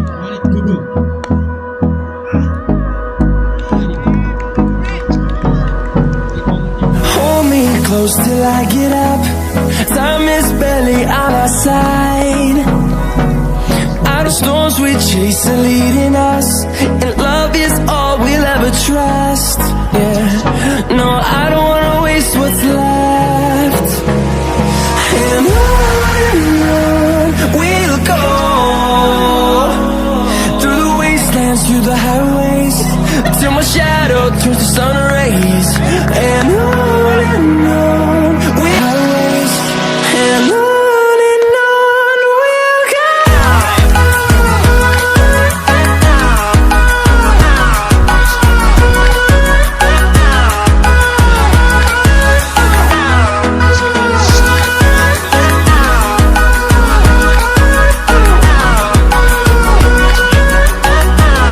wanted to do. Hold me close till I get up. Time is barely on our side. Out of storms we chase are leading us, and love is all we'll ever trust. Yeah, no, I don't wanna waste what's left. And on we'll go, through the wastelands, through the highways, till my shadow turns to sun rays. And